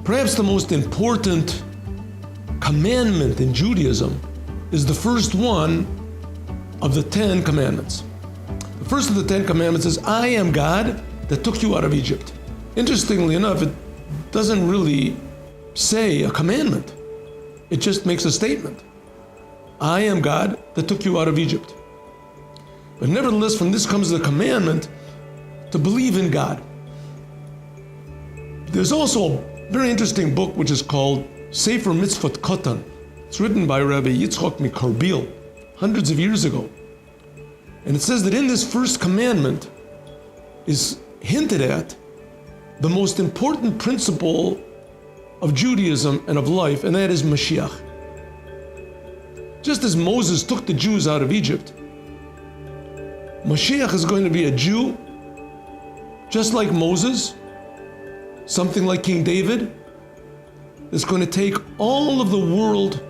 Perhaps the most important commandment in Judaism is the first one of the 10 commandments. The first of the 10 commandments is, I am God that took you out of Egypt. Interestingly enough, it doesn't really say a commandment. It just makes a statement. I am God that took you out of Egypt. But nevertheless, from this comes the commandment to believe in God. There's also a very interesting book which is called Sefer Mitzvot Kotan. It's written by Rabbi Yitzchok Mikarbil hundreds of years ago. And it says that in this first commandment is hinted at the most important principle of Judaism and of life, and that is Moshiach. Just as Moses took the Jews out of Egypt, Moshiach is going to be a Jew just like Moses, something like King David, is going to take all of the world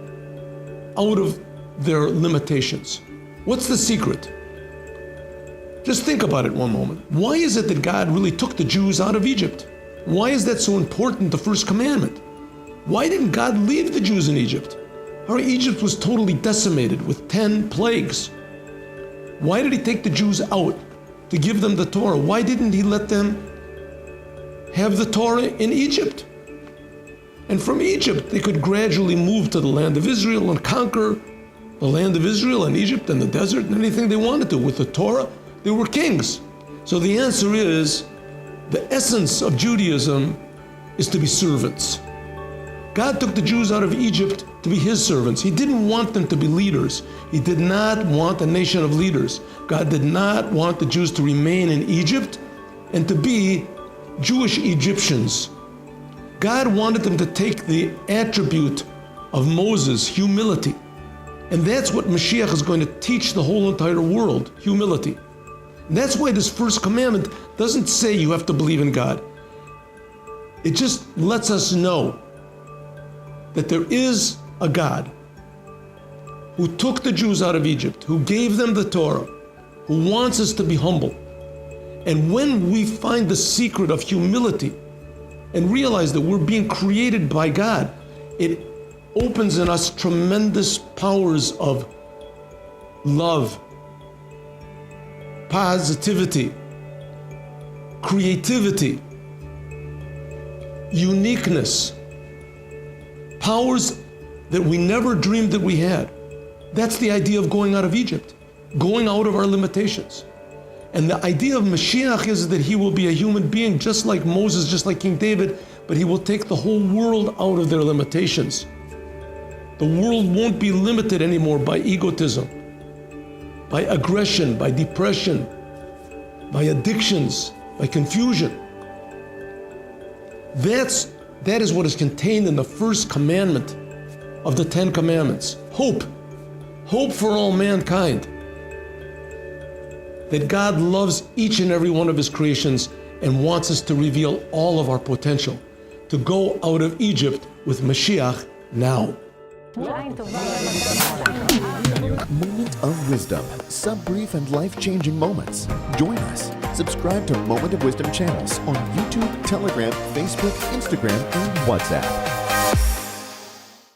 out of their limitations. What's the secret? Just think about it one moment. Why is it that God really took the Jews out of Egypt? Why is that so important, the first commandment? Why didn't God leave the Jews in Egypt? Egypt was totally decimated with 10 plagues. Why did he take the Jews out to give them the Torah? Why didn't he let them have the Torah in Egypt? And from Egypt, they could gradually move to the land of Israel and conquer the land of Israel and Egypt and the desert and anything they wanted to. With the Torah, they were kings. So the answer is, the essence of Judaism is to be servants. God took the Jews out of Egypt to be his servants. He didn't want them to be leaders. He did not want a nation of leaders. God did not want the Jews to remain in Egypt and to be Jewish Egyptians. God wanted them to take the attribute of Moses, humility. And that's what Moshiach is going to teach the whole entire world, humility. And that's why this first commandment doesn't say you have to believe in God. It just lets us know that there is a God who took the Jews out of Egypt, who gave them the Torah, who wants us to be humble. And when we find the secret of humility and realize that we're being created by God, it opens in us tremendous powers of love, positivity, creativity, uniqueness, powers that we never dreamed that we had. That's the idea of going out of Egypt, going out of our limitations. And the idea of Mashiach is that he will be a human being just like Moses, just like King David, but he will take the whole world out of their limitations. The world won't be limited anymore by egotism, by aggression, by depression, by addictions, by confusion. That is what is contained in the first commandment of the 10 commandments. Hope. Hope for all mankind. That God loves each and every one of his creations and wants us to reveal all of our potential, to go out of Egypt with Mashiach now. Moment of Wisdom. Sub-brief and life-changing moments. Join us. Subscribe to Moment of Wisdom channels on YouTube, Telegram, Facebook, Instagram, and WhatsApp.